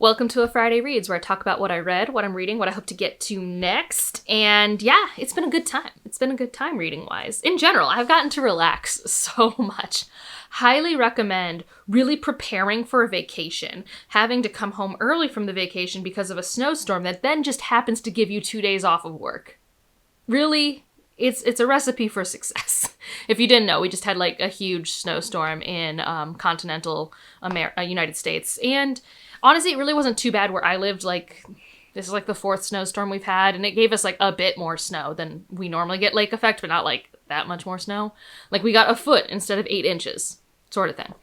Welcome to a Friday Reads, where I talk about what I read, what I'm reading, what I hope to get to next. And yeah, it's been a good time. It's been a good time reading-wise. In general, I've gotten to relax so much. Highly recommend really preparing for a vacation, having to come home early from the vacation because of a snowstorm that then just happens to give you 2 days off of work. Really, it's a recipe for success. If you didn't know, we just had like a huge snowstorm in continental United States. And honestly, it really wasn't too bad where I lived. Like, this is like the 4th snowstorm we've had, and it gave us like a bit more snow than we normally get lake effect, but not like that much more snow. Like, we got a foot instead of 8 inches, sort of thing.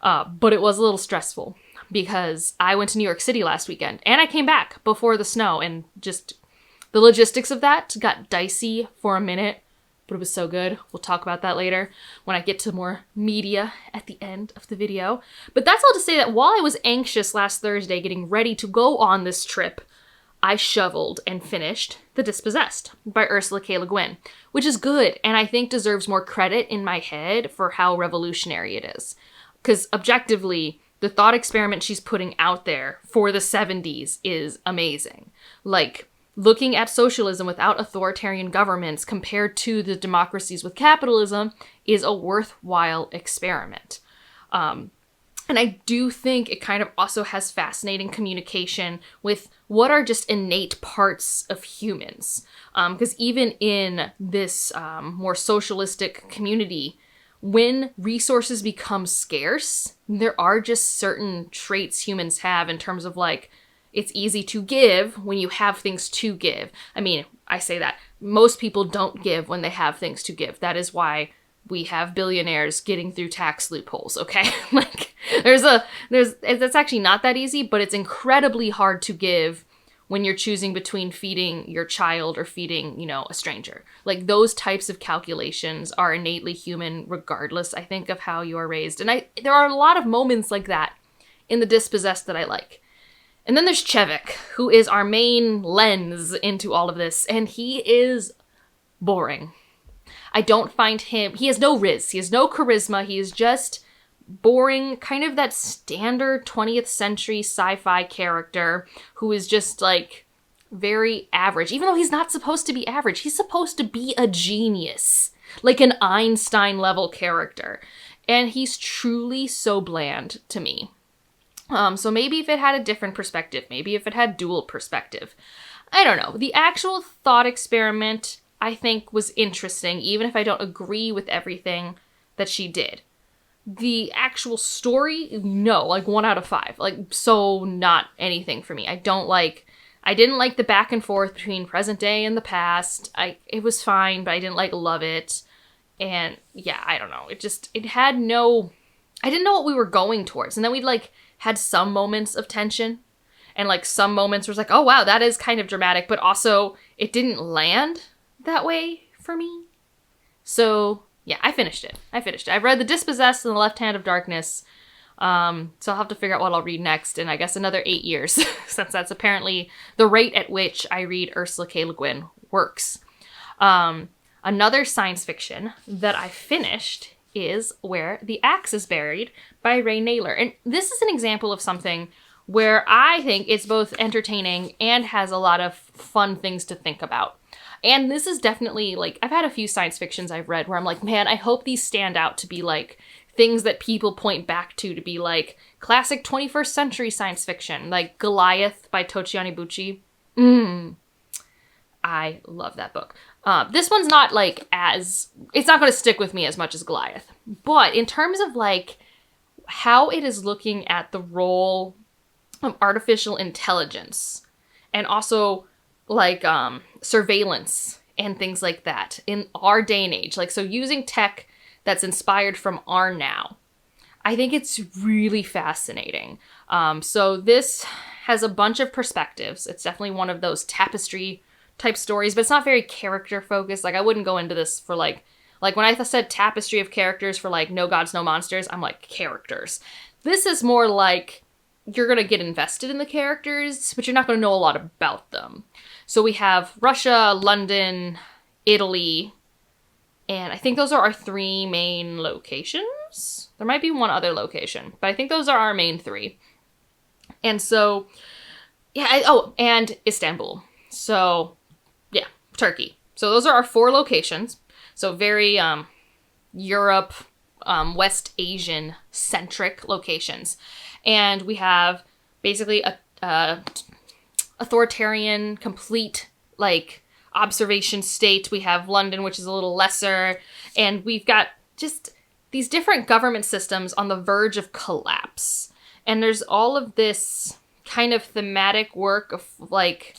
But it was a little stressful because I went to New York City last weekend, and I came back before the snow, and just the logistics of that got dicey for a minute, but it was so good. We'll talk about that later when I get to more media at the end of the video. But that's all to say that while I was anxious last Thursday getting ready to go on this trip, I shoveled and finished The Dispossessed by Ursula K. Le Guin, which is good and I think deserves more credit in my head for how revolutionary it is. Because objectively, the thought experiment she's putting out there for the 70s is amazing. Like, looking at socialism without authoritarian governments compared to the democracies with capitalism is a worthwhile experiment. And I do think it kind of also has fascinating communication with what are just innate parts of humans. Because even in this more socialistic community, when resources become scarce, there are just certain traits humans have in terms of like, it's easy to give when you have things to give. I mean, I say that. Most people don't give when they have things to give. That is why we have billionaires getting through tax loopholes, okay? Like, that's actually not that easy, but it's incredibly hard to give when you're choosing between feeding your child or feeding, a stranger. Like, those types of calculations are innately human regardless, I think, of how you are raised. And there are a lot of moments like that in The Dispossessed that I like. And then there's Chevik, who is our main lens into all of this, and he is boring. I don't find him... He has no riz. He has no charisma. He is just boring, kind of that standard 20th century sci-fi character who is just, like, very average. Even though he's not supposed to be average. He's supposed to be a genius. Like an Einstein-level character. And he's truly so bland to me. So maybe if it had a different perspective, maybe if it had dual perspective. I don't know. The actual thought experiment, I think, was interesting, even if I don't agree with everything that she did. The actual story, no, like 1 out of 5. Like, so not anything for me. I didn't like the back and forth between present day and the past. It was fine, but I didn't love it. And yeah, I don't know. I didn't know what we were going towards. And then we'd had some moments of tension and some moments where it's oh wow, that is kind of dramatic, but also it didn't land that way for me. So yeah, I finished it. I've read The Dispossessed and The Left Hand of Darkness. So I'll have to figure out what I'll read next in, I guess, another 8 years, since that's apparently the rate at which I read Ursula K. Le Guin works. Another science fiction that I finished is Where the Axe is Buried by Ray Naylor. And this is an example of something where I think it's both entertaining and has a lot of fun things to think about. And this is definitely, I've had a few science fictions I've read where I'm like, man, I hope these stand out to be, things that people point back to be, classic 21st century science fiction. Like Goliath by Tochi Onibuchi. I love that book. This one's not, it's not going to stick with me as much as Goliath. But in terms of, how it is looking at the role of artificial intelligence and also, surveillance and things like that in our day and age. So using tech that's inspired from our now. I think it's really fascinating. So this has a bunch of perspectives. It's definitely one of those tapestry type stories, but it's not very character focused. I wouldn't go into this for when I said tapestry of characters for No Gods, No Monsters, I'm characters. This is more you're going to get invested in the characters, but you're not going to know a lot about them. So we have Russia, London, Italy, and I think those are our 3 main locations. There might be one other location, but I think those are our main 3. And so, yeah, and Istanbul. So, yeah, Turkey. So those are our 4 locations. So very Europe, West Asian centric locations. And we have basically a authoritarian, complete, like, observation state. We have London, which is a little lesser. And we've got just these different government systems on the verge of collapse. And there's all of this kind of thematic work of, like,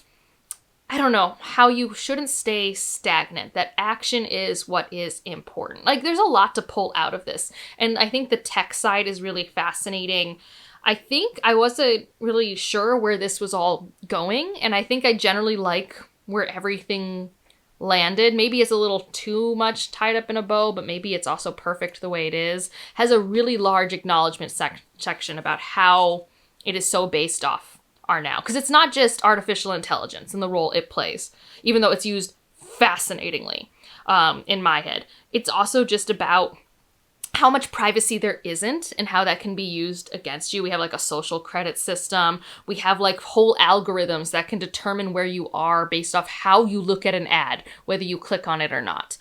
I don't know, how you shouldn't stay stagnant, that action is what is important. Like, there's a lot to pull out of this. And I think the tech side is really fascinating. I think I wasn't really sure where this was all going, and I think I generally like where everything landed. Maybe it's a little too much tied up in a bow, but maybe it's also perfect the way it is. Has a really large acknowledgement section about how it is so based off our now. Because it's not just artificial intelligence and the role it plays, even though it's used fascinatingly in my head. It's also just about how much privacy there isn't and how that can be used against you. We have like a social credit system. We have like whole algorithms that can determine where you are based off how you look at an ad, whether you click on it or not.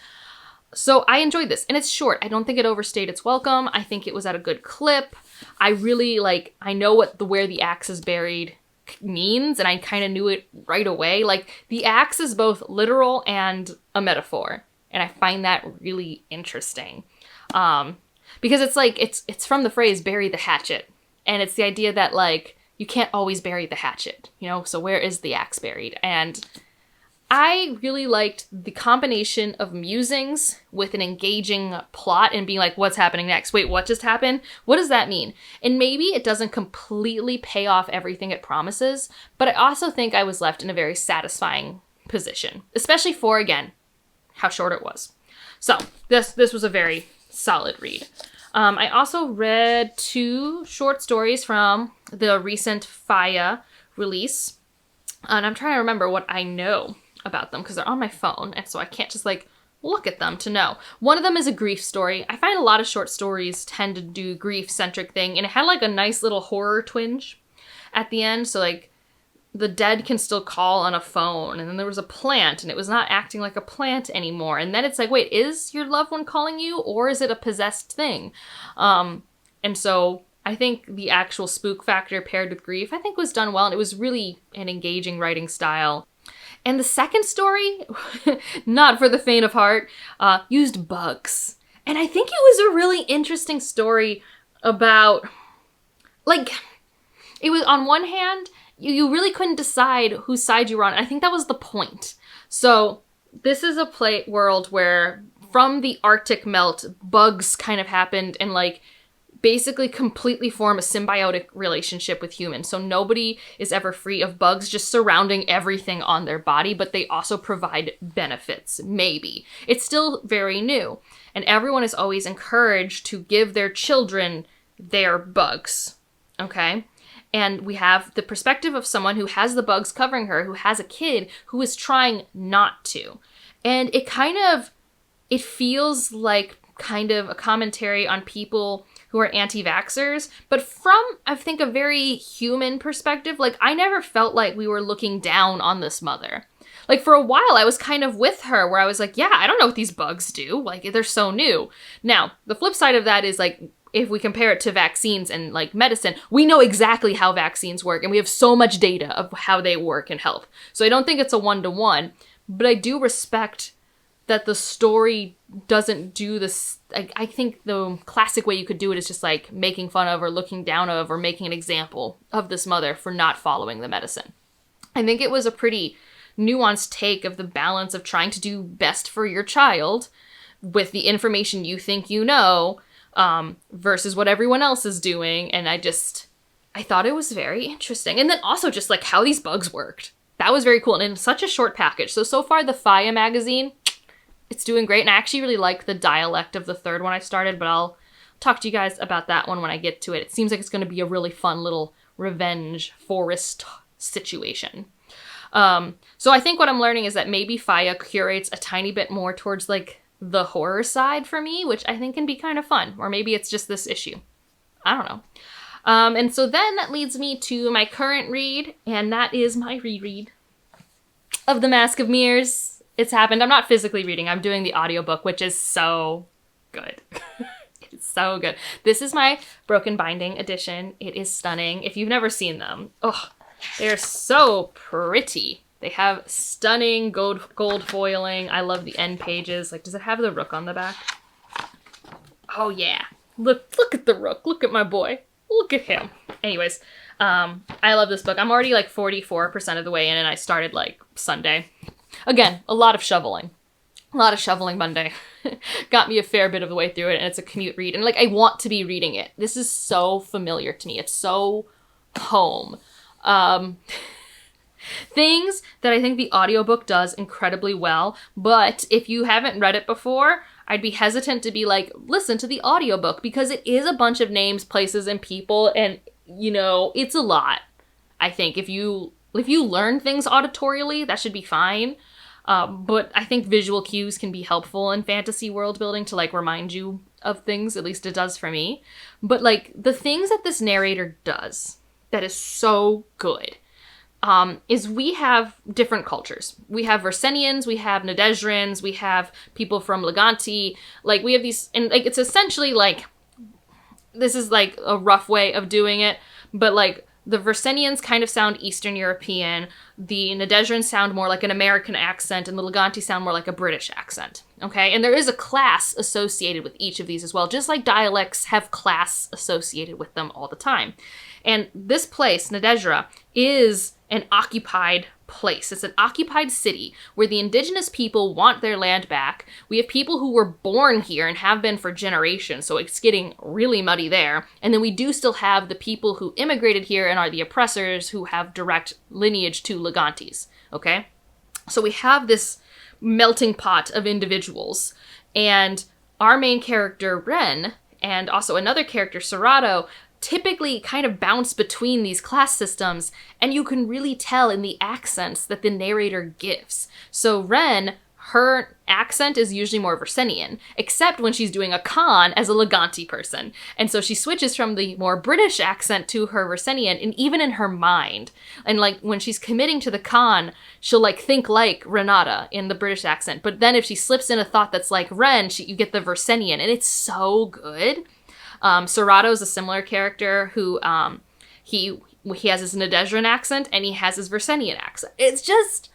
So I enjoyed this, and it's short. I don't think it overstayed its welcome. I think it was at a good clip. I really I know where the axe is buried means, and I kind of knew it right away. Like, the axe is both literal and a metaphor, and I find that really interesting. Because it's like, it's from the phrase, bury the hatchet. And it's the idea that, like, you can't always bury the hatchet, you know? So where is the axe buried? And I really liked the combination of musings with an engaging plot and being like, what's happening next? Wait, what just happened? What does that mean? And maybe it doesn't completely pay off everything it promises, but I also think I was left in a very satisfying position, especially for, again, how short it was. So this was a very solid read. I also read 2 short stories from the recent Faya release, and I'm trying to remember what I know about them because they're on my phone, and so I can't just like look at them to know. One of them is a grief story. I find a lot of short stories tend to do grief-centric thing, and it had like a nice little horror twinge at the end, so like the dead can still call on a phone, and then there was a plant, and it was not acting like a plant anymore, and then it's like, wait, is your loved one calling you, or is it a possessed thing? And so I think the actual spook factor paired with grief, I think was done well, and it was really an engaging writing style. And the second story, not for the faint of heart, used bugs. And I think it was a really interesting story about, like, it was, on one hand, you really couldn't decide whose side you were on. And I think that was the point. So this is a world where from the Arctic melt, bugs kind of happened and, like, basically completely form a symbiotic relationship with humans. So nobody is ever free of bugs just surrounding everything on their body, but they also provide benefits, maybe. It's still very new, and everyone is always encouraged to give their children their bugs, okay? And we have the perspective of someone who has the bugs covering her, who has a kid who is trying not to. And it feels like kind of a commentary on people who are anti-vaxxers, but from, I think, a very human perspective. Like, I never felt like we were looking down on this mother. Like, for a while, I was kind of with her, where I was like, yeah, I don't know what these bugs do. Like, they're so new. Now, the flip side of that is, like, if we compare it to vaccines and, like, medicine, we know exactly how vaccines work, and we have so much data of how they work and help. So I don't think it's a one-to-one, but I do respect that the story doesn't do this. I think the classic way you could do it is just like making fun of or looking down of or making an example of this mother for not following the medicine. I think it was a pretty nuanced take of the balance of trying to do best for your child with the information you think you know, versus what everyone else is doing. And I thought it was very interesting. And then also just like how these bugs worked. That was very cool. And in such a short package. So far the Faya magazine, it's doing great, and I actually really like the dialect of the third one I started, but I'll talk to you guys about that one when I get to it. It seems like it's going to be a really fun little revenge forest situation. So I think what I'm learning is that maybe Faya curates a tiny bit more towards, like, the horror side for me, which I think can be kind of fun. Or maybe it's just this issue. I don't know. And so then that leads me to my current read, and that is my reread of The Mask of Mirrors. It's happened. I'm not physically reading. I'm doing the audiobook, which is so good. It's so good. This is my broken binding edition. It is stunning. If you've never seen them, they're so pretty. They have stunning gold foiling. I love the end pages. Like, does it have the rook on the back? Oh yeah. Look at the rook. Look at my boy. Look at him. Anyways, I love this book. I'm already like 44% of the way in, and I started like Sunday. Again, a lot of shoveling Monday. Got me a fair bit of the way through it, and it's a commute read. And like, I want to be reading it. This is so familiar to me. It's so home. Things that I think the audiobook does incredibly well, but if you haven't read it before, I'd be hesitant to be like, listen to the audiobook, because it is a bunch of names, places, and people, and, you know, it's a lot. I think if you learn things auditorially, that should be fine. But I think visual cues can be helpful in fantasy world building to, like, remind you of things. At least it does for me. But, like, the things that this narrator does that is so good is we have different cultures. We have Versenians, we have Nadezhrins, we have people from Leganti. Like, we have these, and like, it's essentially like, this is like a rough way of doing it, but like, the Versenians kind of sound Eastern European, the Nadezhrins sound more like an American accent, and the Leganti sound more like a British accent, okay? And there is a class associated with each of these as well, just like dialects have class associated with them all the time. And this place, Nadezhra, is an occupied place. It's an occupied city where the indigenous people want their land back. We have people who were born here and have been for generations, so it's getting really muddy there. And then we do still have the people who immigrated here and are the oppressors who have direct lineage to Legantes, okay? So we have this melting pot of individuals, and our main character, Ren, and also another character, Serato, typically kind of bounce between these class systems, and you can really tell in the accents that the narrator gives. So Ren, her accent is usually more Versenian, except when she's doing a con as a Leganti person. And so she switches from the more British accent to her Versenian, and even in her mind. And like, when she's committing to the con, she'll like think like Renata in the British accent. But then if she slips in a thought that's like Ren, you get the Versenian, and it's so good. Serato is a similar character who, he has his Nadezhran accent and he has his Versenian accent. It's just,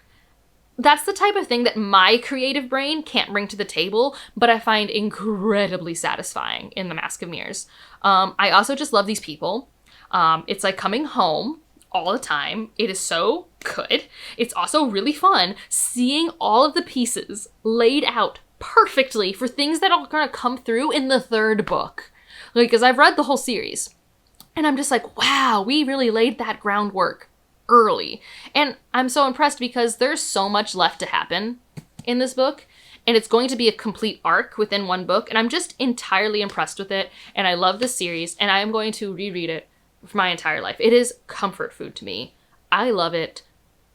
that's the type of thing that my creative brain can't bring to the table, but I find incredibly satisfying in The Mask of Mirrors. I also just love these people. It's like coming home all the time. It is so good. It's also really fun seeing all of the pieces laid out perfectly for things that are gonna come through in the third book. Like, because I've read the whole series, and I'm just like, wow, we really laid that groundwork early. And I'm so impressed because there's so much left to happen in this book, and it's going to be a complete arc within one book, and I'm just entirely impressed with it, and I love the series, and I am going to reread it for my entire life. It is comfort food to me. I love it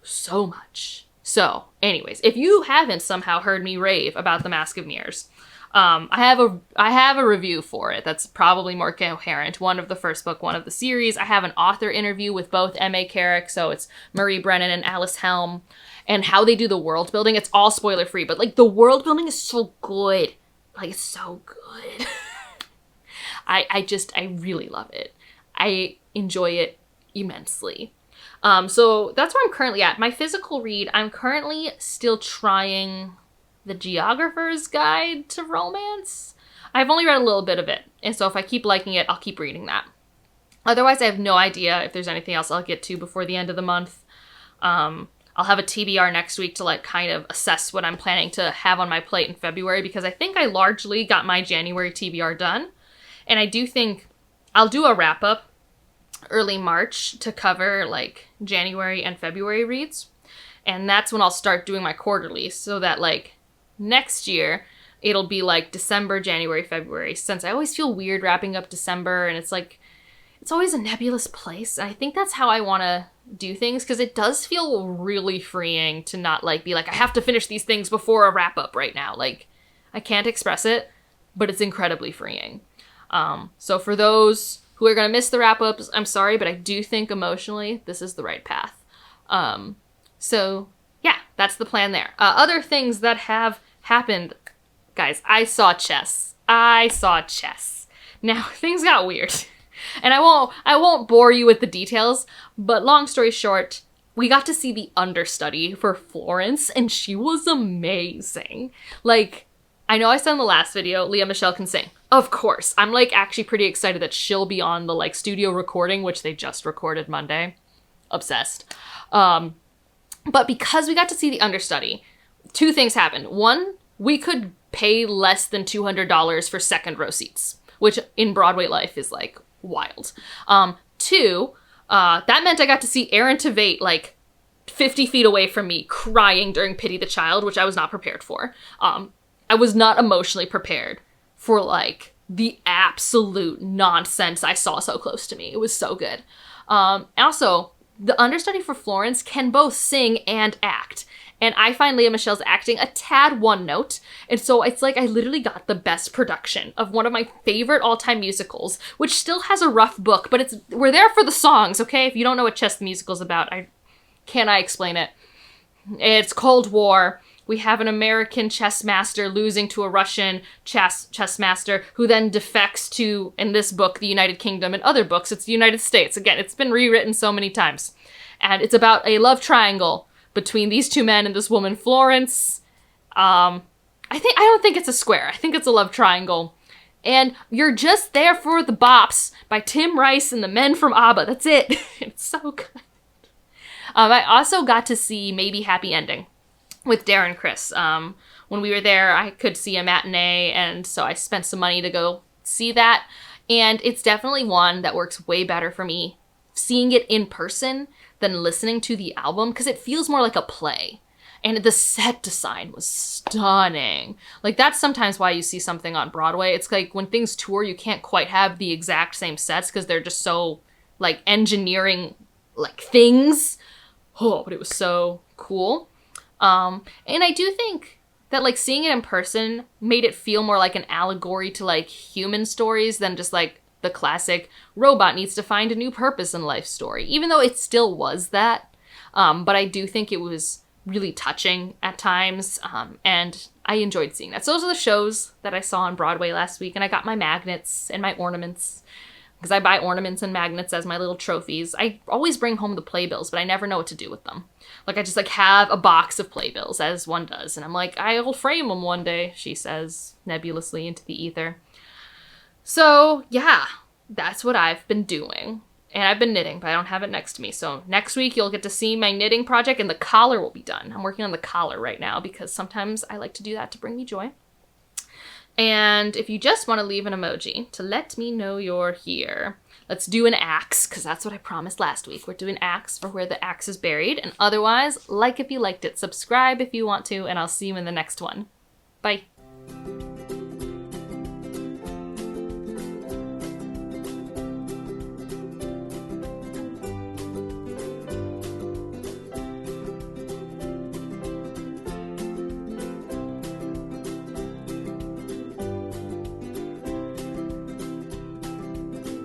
so much. So, anyways, if you haven't somehow heard me rave about The Mask of Mirrors, I have a review for it that's probably more coherent. One of the first book, one of the series. I have an author interview with both M.A. Carrick, so it's Marie Brennan and Alice Helm, and how they do the world building. It's all spoiler free, but like, the world building is so good. Like, it's so good. I really love it. I enjoy it immensely. So that's where I'm currently at. My physical read, I'm currently still trying The Geographer's Guide to Romance. I've only read a little bit of it, and so if I keep liking it, I'll keep reading that. Otherwise, I have no idea if there's anything else I'll get to before the end of the month. I'll have a TBR next week to like kind of assess what I'm planning to have on my plate in February, because I think I largely got my January TBR done. And I do think I'll do a wrap-up early March to cover like January and February reads. And that's when I'll start doing my quarterly, so that like next year it'll be like December, January, February, since I always feel weird wrapping up December, and it's like, it's always a nebulous place. And I think that's how I want to do things, because it does feel really freeing to not like be like, I have to finish these things before a wrap up right now. Like, I can't express it, but it's incredibly freeing. So for those who are going to miss the wrap-ups, I'm sorry, but I do think emotionally this is the right path. So, yeah, that's the plan there. Other things that have happened, guys, I saw chess. Now, things got weird. And I won't bore you with the details, but long story short, we got to see the understudy for Florence, and she was amazing. Like, I know I said in the last video, Lea Michele can sing. Of course. I'm, like, actually pretty excited that she'll be on the, like, studio recording, which they just recorded Monday. Obsessed. But because we got to see the understudy, two things happened. One, we could pay less than $200 for second row seats, which in Broadway life is, like, wild. Two, that meant I got to see Aaron Tveit, like, 50 feet away from me crying during Pity the Child, which I was not prepared for. I was not emotionally prepared for, like, the absolute nonsense I saw so close to me. It was so good. Also, the understudy for Florence can both sing and act. And I find Lea Michele's acting a tad one note. And so it's like I literally got the best production of one of my favorite all-time musicals, which still has a rough book, but we're there for the songs, okay? If you don't know what Chess the Musical's about, I explain it? It's Cold War. We have an American chess master losing to a Russian chess master who then defects to, in this book, the United Kingdom. In other books, it's the United States. Again, it's been rewritten so many times. And it's about a love triangle between these two men and this woman, Florence. I don't think it's a square. I think it's a love triangle. And you're just there for the bops by Tim Rice and the men from ABBA. That's it. It's so good. I also got to see Maybe Happy Ending with Darren Criss. When we were there, I could see a matinee, and so I spent some money to go see that. And it's definitely one that works way better for me seeing it in person than listening to the album, because it feels more like a play. And the set design was stunning. Like, that's sometimes why you see something on Broadway. It's like when things tour, you can't quite have the exact same sets because they're just so, like, engineering, like, things. Oh, but it was so cool. And I do think that, like, seeing it in person made it feel more like an allegory to, like, human stories than just, like, the classic robot needs to find a new purpose in life story, even though it still was that. But I do think it was really touching at times, and I enjoyed seeing that. So those are the shows that I saw on Broadway last week, and I got my magnets and my ornaments, because I buy ornaments and magnets as my little trophies. I always bring home the playbills, but I never know what to do with them. Like, I just, like, have a box of playbills, as one does, and I'm like, I'll frame them one day, she says, nebulously into the ether. So, yeah, that's what I've been doing. And I've been knitting, but I don't have it next to me. So next week, you'll get to see my knitting project, and the collar will be done. I'm working on the collar right now, because sometimes I like to do that to bring me joy. And if you just want to leave an emoji to let me know you're here, let's do an axe, because that's what I promised last week. We're doing axe for where the axe is buried. And otherwise, like if you liked it, subscribe if you want to, and I'll see you in the next one. Bye.